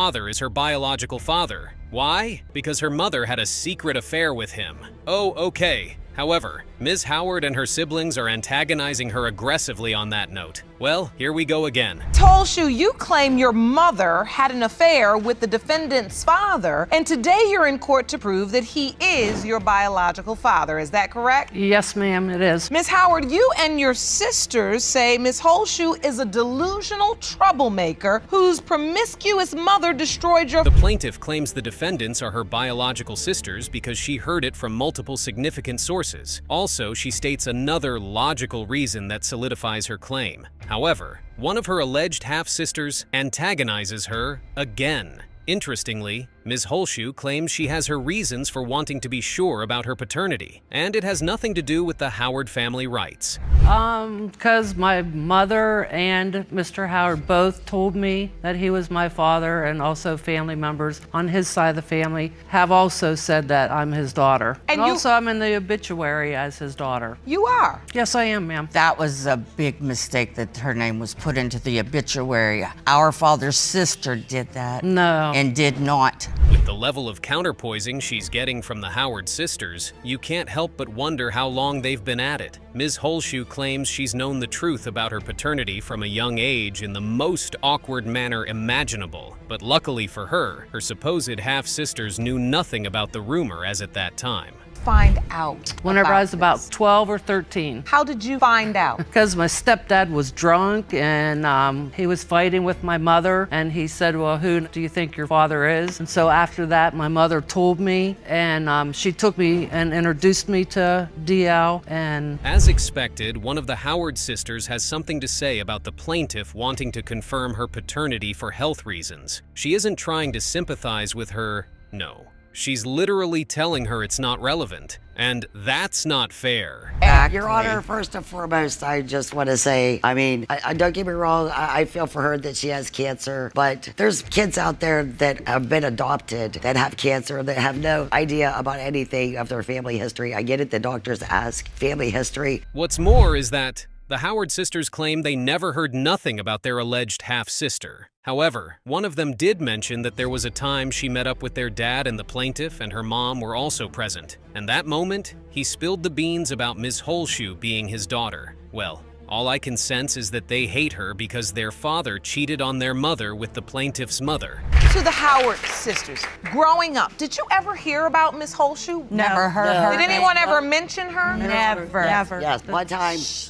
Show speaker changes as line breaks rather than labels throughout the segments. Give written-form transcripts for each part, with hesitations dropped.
father is her biological father. Why? Because her mother had a secret affair with him. Oh, okay. However, Ms. Howard and her siblings are antagonizing her aggressively on that note. Well, here we go again.
Holshoe, you claim your mother had an affair with the defendant's father, and today you're in court to prove that he is your biological father. Is that correct?
Yes, ma'am, it is.
Ms. Howard, you and your sisters say Ms. Holshoe is a delusional troublemaker whose promiscuous mother destroyed your...
The plaintiff claims the defendants are her biological sisters because she heard it from multiple significant sources. Also, she states another logical reason that solidifies her claim. However, one of her alleged half-sisters antagonizes her again. Interestingly, Ms. Holshoe claims she has her reasons for wanting to be sure about her paternity, and it has nothing to do with the Howard family rights.
Because my mother and Mr. Howard both told me that he was my father, and also family members on his side of the family have also said that I'm his daughter. And also I'm in the obituary as his daughter.
You are?
Yes, I am, ma'am.
That was a big mistake that her name was put into the obituary. Our father's sister did that.
No.
And did not.
With the level of counterpoising she's getting from the Howard sisters, you can't help but wonder how long they've been at it. Ms. Holshoe claims she's known the truth about her paternity from a young age in the most awkward manner imaginable. But luckily for her, her supposed half-sisters knew nothing about the rumor as at that time.
Find out
Whenever I was about 12 or 13.
How did you find out?
Because my stepdad was drunk and he was fighting with my mother, and he said, well, who do you think your father is? And so after that, my mother told me, and she took me and introduced me to DL. And
as expected, one of the Howard sisters has something to say about the plaintiff wanting to confirm her paternity for health reasons. She isn't trying to sympathize with her, no. She's literally telling her it's not relevant, and that's not fair.
Your Honor, first and foremost, I just want to say, I mean, don't get me wrong, I feel for her that she has cancer, but there's kids out there that have been adopted that have cancer that have no idea about anything of their family history. I get it, the doctors ask family history.
What's more is that the Howard sisters claim they never heard nothing about their alleged half-sister. However, one of them did mention that there was a time she met up with their dad and the plaintiff and her mom were also present. And that moment, he spilled the beans about Ms. Holshoe being his daughter. Well, all I can sense is that they hate her because their father cheated on their mother with the plaintiff's mother.
To the Howard sisters, growing up, did you ever hear about Miss Holshoe?
Never heard her.
Did anyone ever mention her?
Never.
Yes,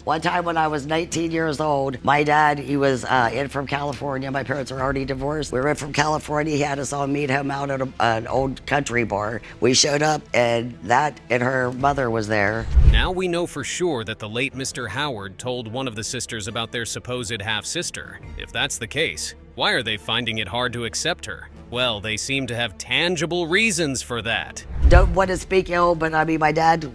one time when I was 19 years old, my dad, he was in from California. My parents were already divorced. We were in from California. He had us all meet him out at an old country bar. We showed up, and her mother was there.
Now we know for sure that the late Mr. Howard told one of the sisters about their supposed half-sister. If that's the case, why are they finding it hard to accept her? Well, they seem to have tangible reasons for that.
Don't want to speak ill, but I mean, my dad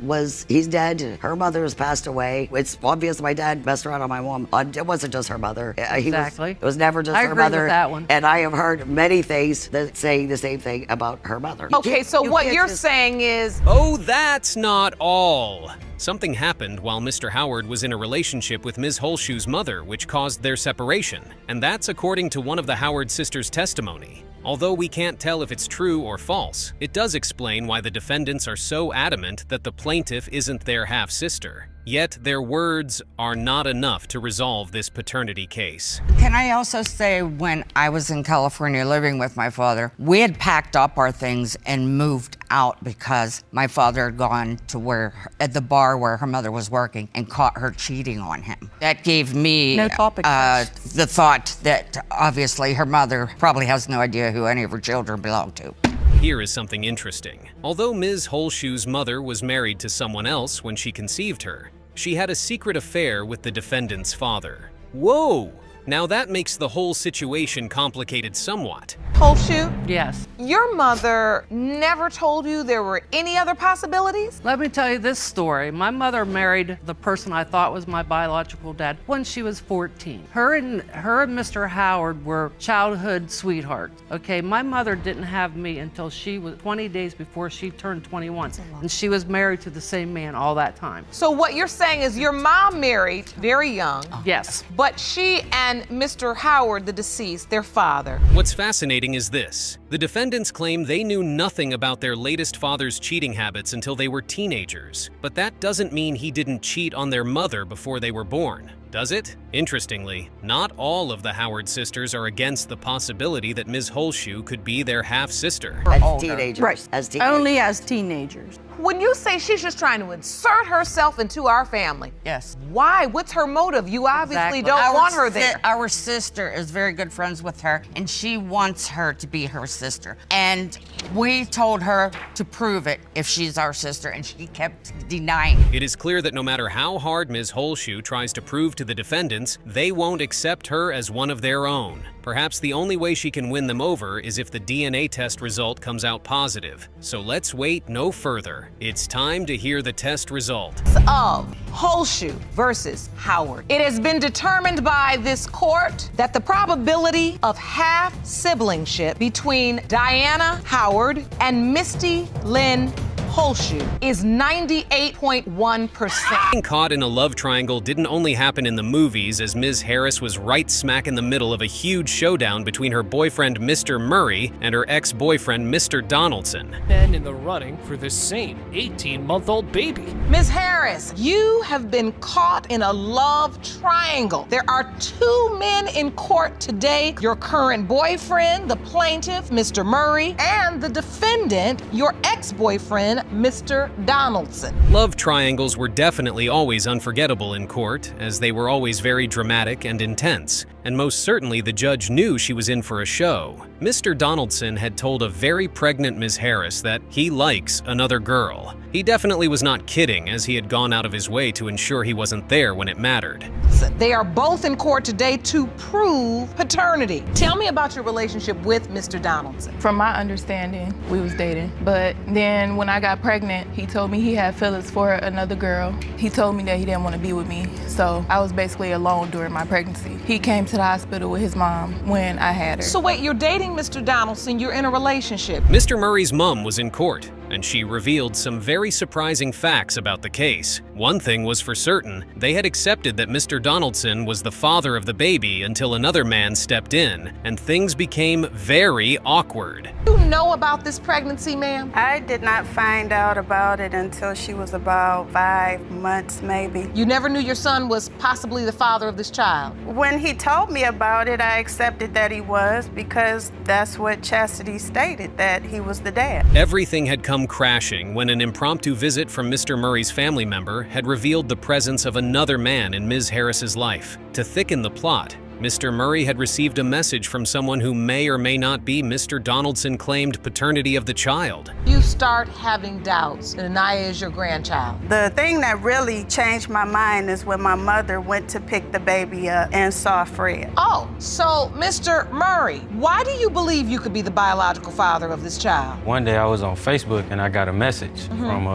he's dead. Her mother has passed away. It's obvious my dad messed around on my mom. It wasn't just her mother.
Exactly.
It was never just
I
her
agree
mother.
with that one.
And I have heard many things that say the same thing about her mother.
Okay, so what you're saying is...
Oh, that's not all. Something happened while Mr. Howard was in a relationship with Ms. Holshoe's mother, which caused their separation. And that's according to one of the Howard sisters' testimony. Although we can't tell if it's true or false, it does explain why the defendants are so adamant that the plaintiff isn't their half-sister. Yet their words are not enough to resolve this paternity case.
Can I also say, when I was in California living with my father, we had packed up our things and moved out because my father had gone to at the bar where her mother was working and caught her cheating on him. That gave me
No topic.
The thought that obviously her mother probably has no idea who any of her children belong to.
Here is something interesting. Although Ms. Holshoe's mother was married to someone else when she conceived her, she had a secret affair with the defendant's father. Whoa! Now that makes the whole situation complicated somewhat.
Holshoe,
Yes.
your mother never told you there were any other possibilities?
Let me tell you this story. My mother married the person I thought was my biological dad when she was 14. Her and Mr. Howard were childhood sweethearts. Okay, my mother didn't have me until she was 20 days before she turned 21. And she was married to the same man all that time.
So what you're saying is your mom married very young,
Yes.
but she and Mr. Howard, the deceased, their father.
What's fascinating frustrating is this. The defendants claim they knew nothing about their latest father's cheating habits until they were teenagers. But that doesn't mean he didn't cheat on their mother before they were born, does it? Interestingly, not all of the Howard sisters are against the possibility that Ms. Holshoe could be their half-sister.
As teenagers.
Right.
As teenagers.
Only as teenagers.
When you say she's just trying to insert herself into our family,
Yes.
why? What's her motive? You obviously
Exactly.
don't want her there.
Our sister is very good friends with her, and she wants her to be her sister. And we told her to prove it if she's our sister, and she kept denying.
It is clear that no matter how hard Ms. Holshoe tries to prove to the defendants, they won't accept her as one of their own. Perhaps the only way she can win them over is if the DNA test result comes out positive. So let's wait no further. It's time to hear the test result.
Of Holshoe versus Howard. It has been determined by this court that the probability of half-siblingship between Diana Howard and Misty Lynn Holshoe is 98.1%.
Being caught in a love triangle didn't only happen in the movies, as Ms. Harris was right smack in the middle of a huge showdown between her boyfriend Mr. Murray and her ex-boyfriend Mr. Donaldson.
Men in the running for the same 18-month-old baby.
Ms. Harris, you have been caught in a love triangle. There are 2 men in court today: your current boyfriend, the plaintiff, Mr. Murray, and the defendant, your ex-boyfriend, Mr. Donaldson.
Love triangles were definitely always unforgettable in court, as they were always very dramatic and intense. And most certainly the judge knew she was in for a show. Mr. Donaldson had told a very pregnant Ms. Harris that he likes another girl. He definitely was not kidding, as he had gone out of his way to ensure he wasn't there when it mattered.
They are both in court today to prove paternity. Tell me about your relationship with Mr. Donaldson.
From my understanding, we was dating. But then when I got pregnant, he told me he had feelings for another girl. He told me that he didn't want to be with me. So I was basically alone during my pregnancy. He came to the hospital with his mom when I had her.
So wait, you're dating Mr. Donaldson, you're in a relationship.
Mr. Murray's mom was in court, and she revealed some very surprising facts about the case. One thing was for certain: they had accepted that Mr. Donaldson was the father of the baby until another man stepped in, and things became very awkward.
Do you know about this pregnancy, ma'am?
I did not find out about it until she was about 5 months, maybe.
You never knew your son was possibly the father of this child?
When he told me about it, I accepted that he was, because that's what Chastity stated, that he was the dad.
Everything had come crashing when an impromptu visit from Mr. Murray's family member had revealed the presence of another man in Ms. Harris's life. To thicken the plot, Mr. Murray had received a message from someone who may or may not be Mr. Donaldson claimed paternity of the child.
You start having doubts that Anaya is your grandchild.
The thing that really changed my mind is when my mother went to pick the baby up and saw Fred.
Oh, so Mr. Murray, why do you believe you could be the biological father of this child?
One day I was on Facebook and I got a message from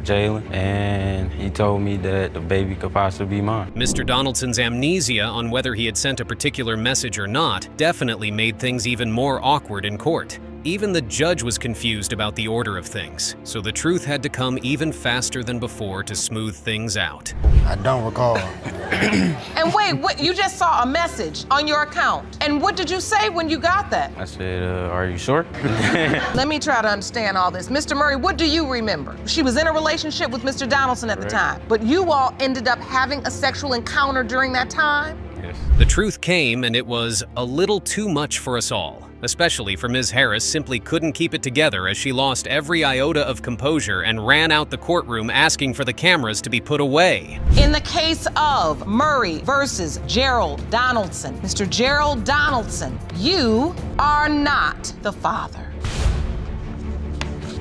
Jalen, and he told me that the baby could possibly be mine.
Mr. Donaldson's amnesia on whether he had sent a particular message or not definitely made things even more awkward in court. Even the judge was confused about the order of things, so the truth had to come even faster than before to smooth things out.
I don't recall.
And wait, what, you just saw a message on your account. And what did you say when you got that?
I said, are you sure?
Let me try to understand all this. Mr. Murray, what do you remember? She was in a relationship with Mr. Donaldson at the time, but you all ended up having a sexual encounter during that time?
Yes.
The truth came, and it was a little too much for us all. Especially for Ms. Harris, simply couldn't keep it together as she lost every iota of composure and ran out the courtroom asking for the cameras to be put away.
In the case of Murray versus Gerald Donaldson, Mr. Gerald Donaldson, you are not the father.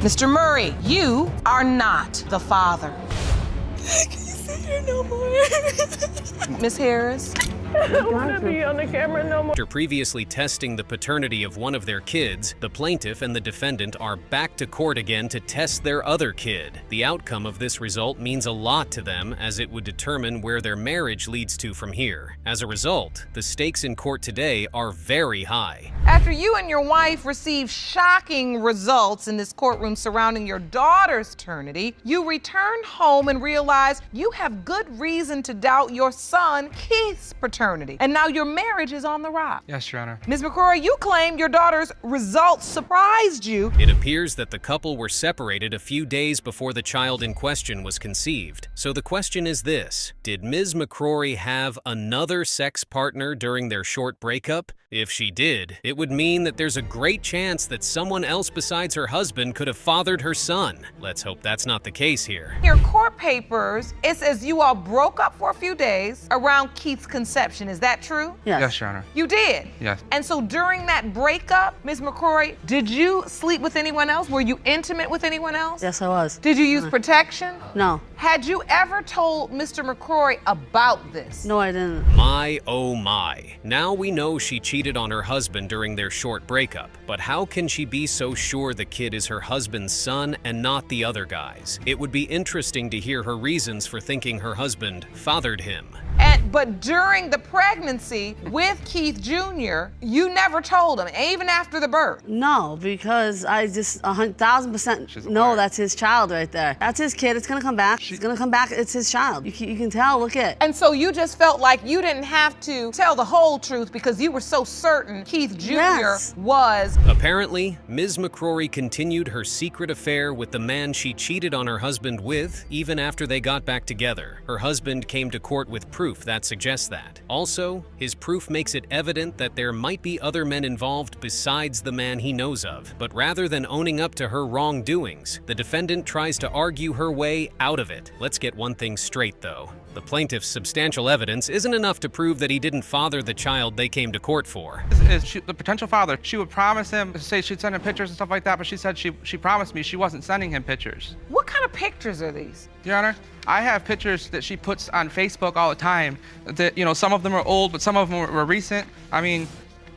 Mr. Murray, you are not the father.
I can't see her no more.
Ms. Harris?
I don't want to be on the camera no more.
After previously testing the paternity of one of their kids, the plaintiff and the defendant are back to court again to test their other kid. The outcome of this result means a lot to them, as it would determine where their marriage leads to from here. As a result, the stakes in court today are very high.
After you and your wife received shocking results in this courtroom surrounding your daughter's paternity, you returned home and realized you have good reason to doubt your son Keith's paternity. paternity. And now your marriage is on the rocks.
Yes, Your Honor.
Ms. McCrory, you claim your daughter's results surprised you.
It appears that the couple were separated a few days before the child in question was conceived. So the question is this: did Ms. McCrory have another sex partner during their short breakup? If she did, it would mean that there's a great chance that someone else besides her husband could have fathered her son. Let's hope that's not the case here.
In your court papers, it says you all broke up for a few days around Keith's conception. Is that true?
Yes, Your Honor.
You did?
Yes.
And so during that breakup, Ms. McCrory, did you sleep with anyone else? Were you intimate with anyone else?
Yes, I was.
Did you use protection?
No.
Had you ever told Mr. McCrory about this?
No, I didn't.
My, oh my. Now we know she cheated on her husband during their short breakup. But how can she be so sure the kid is her husband's son and not the other guy's? It would be interesting to hear her reasons for thinking her husband fathered him.
But during the pregnancy with Keith Jr., you never told him, even after the birth?
No, because I just 1,000% know that's his child right there. That's his kid. It's gonna come back. It's gonna come back. It's his child. You can tell. Look at.
And so you just felt like you didn't have to tell the whole truth because you were so certain Keith Jr. was.
Apparently, Ms. McCrory continued her secret affair with the man she cheated on her husband with, even after they got back together. Her husband came to court with proof that suggests that. Also, his proof makes it evident that there might be other men involved besides the man he knows of. But rather than owning up to her wrongdoings, the defendant tries to argue her way out of it. Let's get one thing straight, though. The plaintiff's substantial evidence isn't enough to prove that he didn't father the child they came to court for.
The potential father, she would promise him, say she'd send him pictures and stuff like that, but she said she promised me she wasn't sending him pictures.
What kind of pictures are these?
Your Honor, I have pictures that she puts on Facebook all the time that, you know, some of them are old, but some of them were recent. I mean...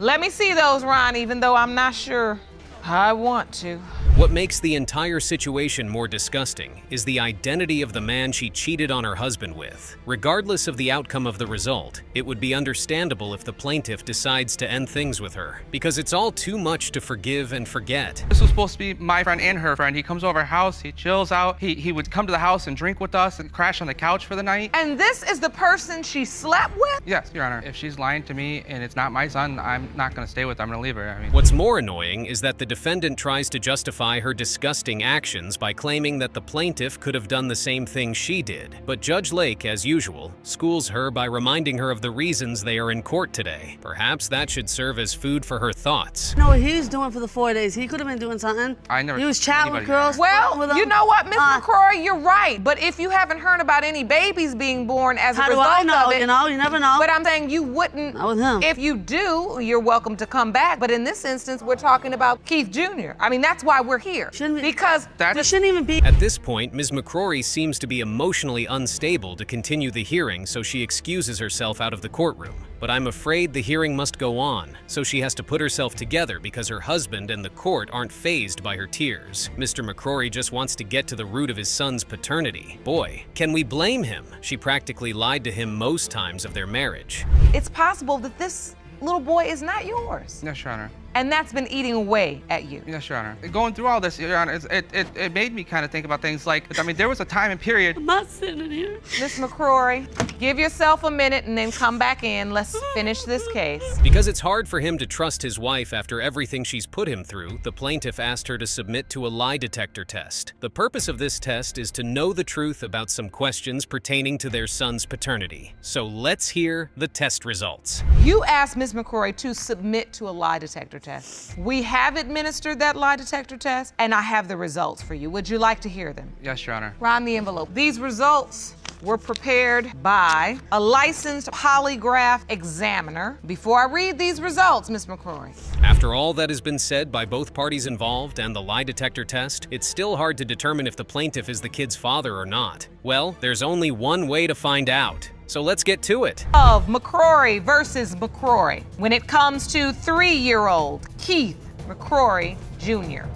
Let me see those, Ron, even though I'm not sure I want to.
What makes the entire situation more disgusting is the identity of the man she cheated on her husband with. Regardless of the outcome of the result, it would be understandable if the plaintiff decides to end things with her, because it's all too much to forgive and forget.
This was supposed to be my friend and her friend. He comes over our house, he chills out, he would come to the house and drink with us and crash on the couch for the night.
And this is the person she slept with?
Yes, Your Honor. If she's lying to me and it's not my son, I'm not gonna stay with her, I'm gonna leave her. I mean...
What's more annoying is that the defendant tries to justify her disgusting actions by claiming that the plaintiff could have done the same thing she did. But Judge Lake, as usual, schools her by reminding her of the reasons they are in court today. Perhaps that should serve as food for her thoughts.
No, what he was doing for the 4 days, he could have been doing something.
I never...
He was chatting with girls.
Well, you know what, Ms. McCrory, you're right. But if you haven't heard about any babies being born as a result of it...
How do I know? You know, you never know.
But I'm saying you wouldn't...
Not with him.
If you do, you're welcome to come back. But in this instance, we're talking about Keith Jr. I mean, that's why we're here.
Shouldn't we,
because
we shouldn't even be...
At this point, Ms. McCrory seems to be emotionally unstable to continue the hearing, so she excuses herself out of the courtroom. But I'm afraid the hearing must go on, so she has to put herself together because her husband and the court aren't fazed by her tears. Mr. McCrory just wants to get to the root of his son's paternity. Boy, can we blame him? She practically lied to him most times of their marriage.
It's possible that this little boy is not yours.
Yes, Your Honor.
And that's been eating away at you.
Yes, Your Honor. Going through all this, Your Honor, it made me kind of think about things like, I mean, there was a time and period.
I'm not sitting in here.
Ms. McCrory, give yourself a minute and then come back in. Let's finish this case.
Because it's hard for him to trust his wife after everything she's put him through, the plaintiff asked her to submit to a lie detector test. The purpose of this test is to know the truth about some questions pertaining to their son's paternity. So let's hear the test results.
You asked Ms. McCrory to submit to a lie detector test. We have administered that lie detector test, and I have the results for you. Would you like to hear them?
Yes, Your Honor.
Ron the envelope. These results were prepared by a licensed polygraph examiner. Before I read these results, Ms. McCrory.
After all that has been said by both parties involved and the lie detector test, it's still hard to determine if the plaintiff is the kid's father or not. Well, there's only one way to find out. So let's get to it.
Of McCrory versus McCrory when it comes to 3-year-old Keith McCrory Jr.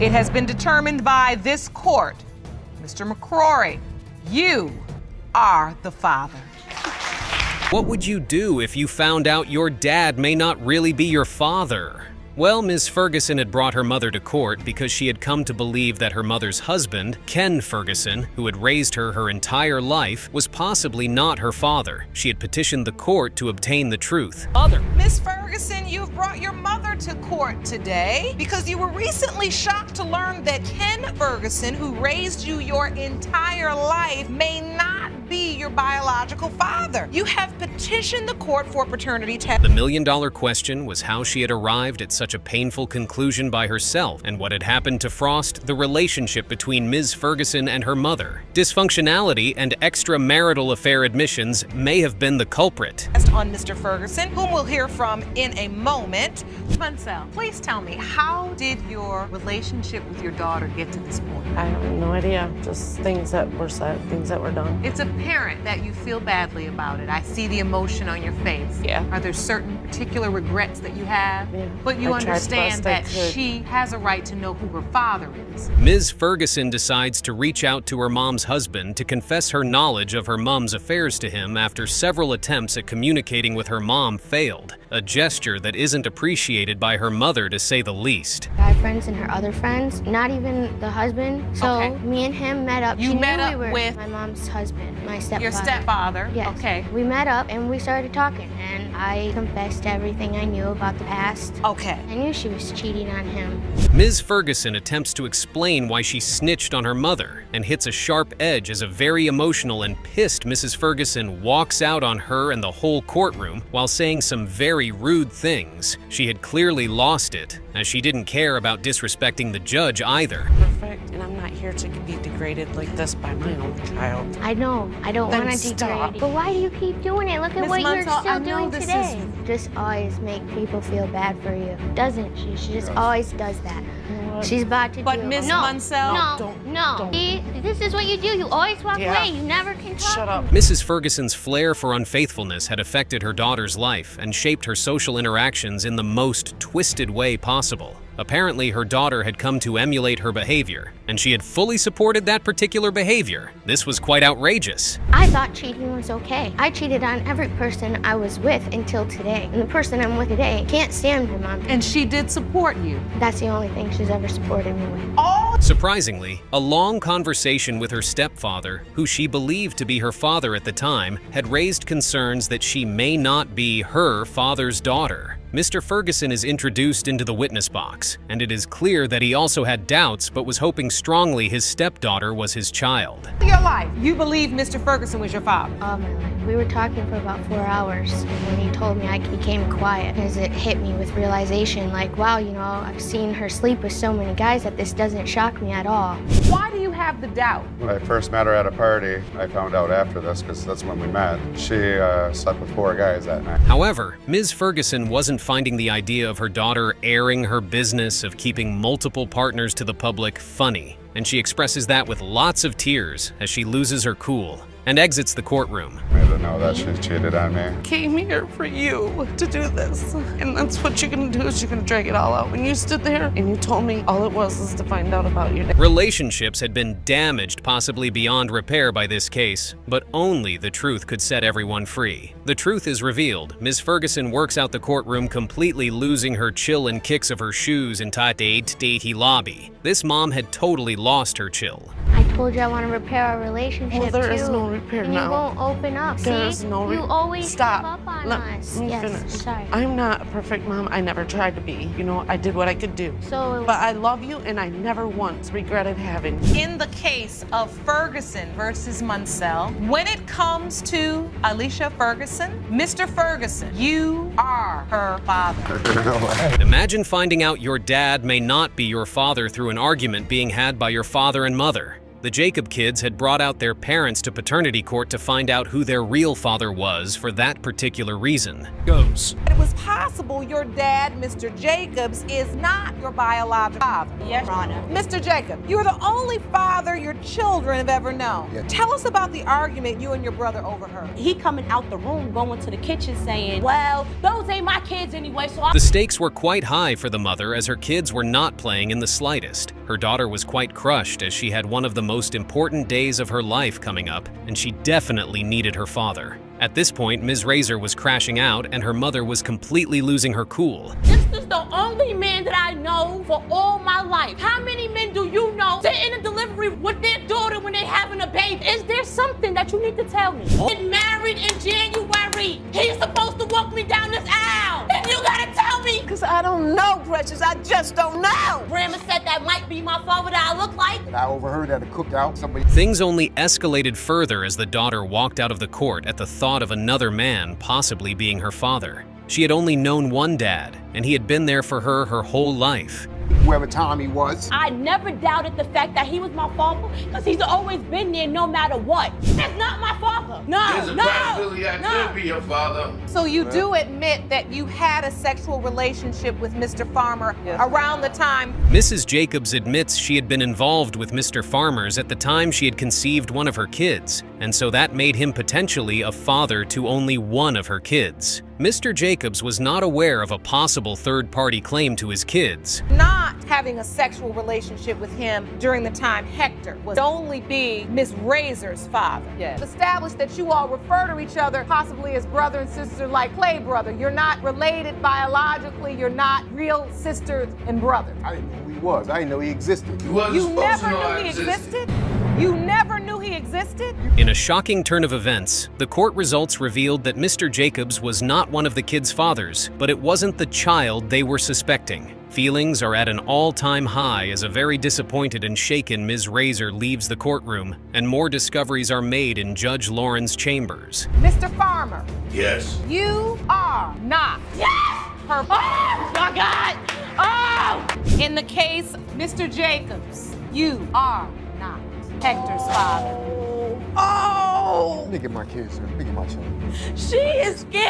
It has been determined by this court, Mr. McCrory, you are the father.
What would you do if you found out your dad may not really be your father? Well, Ms. Ferguson had brought her mother to court because she had come to believe that her mother's husband, Ken Ferguson, who had raised her entire life, was possibly not her father. She had petitioned the court to obtain the truth.
Miss Ferguson, you've brought your mother to court today because you were recently shocked to learn that Ken Ferguson, who raised you your entire life, may not be your biological father. You have petitioned the court for paternity test.
The million-dollar question was how she had arrived at such a painful conclusion by herself, and what had happened to frost the relationship between Ms. Ferguson and her mother. Dysfunctionality and extramarital affair admissions may have been the culprit.
On Mr. Ferguson, whom we'll hear from in a moment.
Mansell, please tell me, how did your relationship with your daughter get to this point?
I have no idea. Just things that were said, things that were done.
It's apparent that you feel badly about it. I see the emotion on your face.
Yeah.
Are there certain particular regrets that you have?
Yeah.
But you
I tried
understand
best I
that
could.
she has a right to know who her father is.
Ms. Ferguson decides to reach out to her mom's husband to confess her knowledge of her mom's affairs to him after several attempts at communicating with her mom failed, a gesture that isn't appreciated by her mother, to say the least.
Guy friends and her other friends, not even the husband. So me and him met up.
You
She
met
knew
up
we were
with
my mom's husband, my stepfather.
Your stepfather?
Yes.
Okay.
We met up and we started talking, and I confessed everything I knew about the past.
Okay.
I knew she was cheating on him.
Ms. Ferguson attempts to explain why she snitched on her mother and hits a sharp edge as a very emotional and pissed Mrs. Ferguson walks out on her and the whole courtroom while saying some very rude things. She had clearly lost it, as she didn't care about disrespecting the judge either.
Perfect, and I'm not here to be degraded like this by my own child.
I know, I don't
Then
want to degrade
stop.
you. But why do you keep doing it? Look at
Ms.
what
Mansell,
you're
I
still
know
doing
this
today. Just always make people feel bad for you, doesn't she? She just always does that. She's about to
But
do
Ms.
it.
Mansell-
No. See, this is what you do. You always walk
Yeah.
away. You never can talk.
Shut up.
Mrs. Ferguson's flair for unfaithfulness had affected her daughter's life and shaped her social interactions in the most twisted way possible. Apparently, her daughter had come to emulate her behavior, and she had fully supported that particular behavior. This was quite outrageous.
I thought cheating was okay. I cheated on every person I was with until today. And the person I'm with today can't stand my mom.
And she did support you.
That's the only thing she's ever supported me with.
Surprisingly, a long conversation with her stepfather, who she believed to be her father at the time, had raised concerns that she may not be her father's daughter. Mr. Ferguson is introduced into the witness box, and it is clear that he also had doubts but was hoping strongly his stepdaughter was his child.
Your life, you believe Mr. Ferguson was your father.
All my life. We were talking for about 4 hours. And when he told me, I became quiet because it hit me with realization like, wow, you know, I've seen her sleep with so many guys that this doesn't shock me at all.
Why do you have the doubt?
When I first met her at a party, I found out after this because that's when we met. She slept with 4 guys that night.
However, Ms. Ferguson wasn't finding the idea of her daughter airing her business of keeping multiple partners to the public funny, and she expresses that with lots of tears as she loses her cool and exits the courtroom.
Made her know that she cheated on me.
Came here for you to do this. And that's what you're gonna do, is you're gonna drag it all out. When you stood there and you told me all it was to find out about your dad.
Relationships had been damaged possibly beyond repair by this case, but only the truth could set everyone free. The truth is revealed. Ms. Ferguson works out the courtroom, completely losing her chill and kicks of her shoes in the lobby. This mom had totally lost her chill.
I told you I want to repair our relationship
Well, there
too.
is no repair
and
now.
You won't open up.
There
See?
is no
you always
Stop.
give up on
Let
us.
me
Yes,
finish.
I'm sorry.
I'm not a perfect mom. I never tried to be. You know, I did what I could do.
So,
But I love you, and I never once regretted having you.
In the case of Ferguson versus Mansell, when it comes to Alicia Ferguson, Mr. Ferguson, you are her father.
Imagine finding out your dad may not be your father through an argument being had by your father and mother. The Jacob kids had brought out their parents to paternity court to find out who their real father was for that particular reason.
Goes.
It was possible your dad, Mr. Jacobs, is not your biological father.
Yes, Your Honor.
Mr. Jacob, you are the only father your children have ever known.
Yes.
Tell us about the argument you and your brother overheard.
He coming out the room, going to the kitchen saying, well, those ain't my kids anyway, so
The stakes were quite high for the mother as her kids were not playing in the slightest. Her daughter was quite crushed as she had one of the most important days of her life coming up, and she definitely needed her father. At this point, Ms. Razor was crashing out and her mother was completely losing her cool.
This is the only man that I know for all my life. How many men do you know sit in a delivery with their daughter when they're having a baby? Is there something that you need to tell me? Get married in January. He's supposed to walk me down this aisle. And you gotta tell me.
Because I don't know, Precious. I just don't know.
Grandma said that might be my father that I look like.
And I overheard at a cookout somebody.
Things only escalated further as the daughter walked out of the court at the thought of another man possibly being her father. She had only known one dad, and he had been there for her whole life.
Whoever Tommy was.
I never doubted the fact that he was my father because he's always been there no matter what. That's not my father. No,
There's a possibility I could be your father.
So you do admit that you had a sexual relationship with Mr. Farmer around the time.
Mrs. Jacobs admits she had been involved with Mr. Farmer's at the time she had conceived one of her kids, and so that made him potentially a father to only one of her kids. Mr. Jacobs was not aware of a possible third-party claim to his kids.
Not having a sexual relationship with him during the time Hector would only be Miss Razor's father.
Yes.
Established that you all refer to each other possibly as brother and sister, like play brother. You're not related biologically. You're not real sisters and brothers.
I didn't know who he was. I didn't know he existed.
You never knew he existed? You never knew he existed?
In a shocking turn of events, the court results revealed that Mr. Jacobs was not one of the kids' fathers, but it wasn't the child they were suspecting. Feelings are at an all-time high as a very disappointed and shaken Ms. Razor leaves the courtroom, and more discoveries are made in Judge Lauren's chambers.
Mr. Farmer.
Yes.
You are not.
Yes!
Her
Oh, my God! Oh!
In the case, Mr. Jacobs, you are not Hector's father.
Oh!
Let me get my kids, sir. Let me get my children.
She is scared.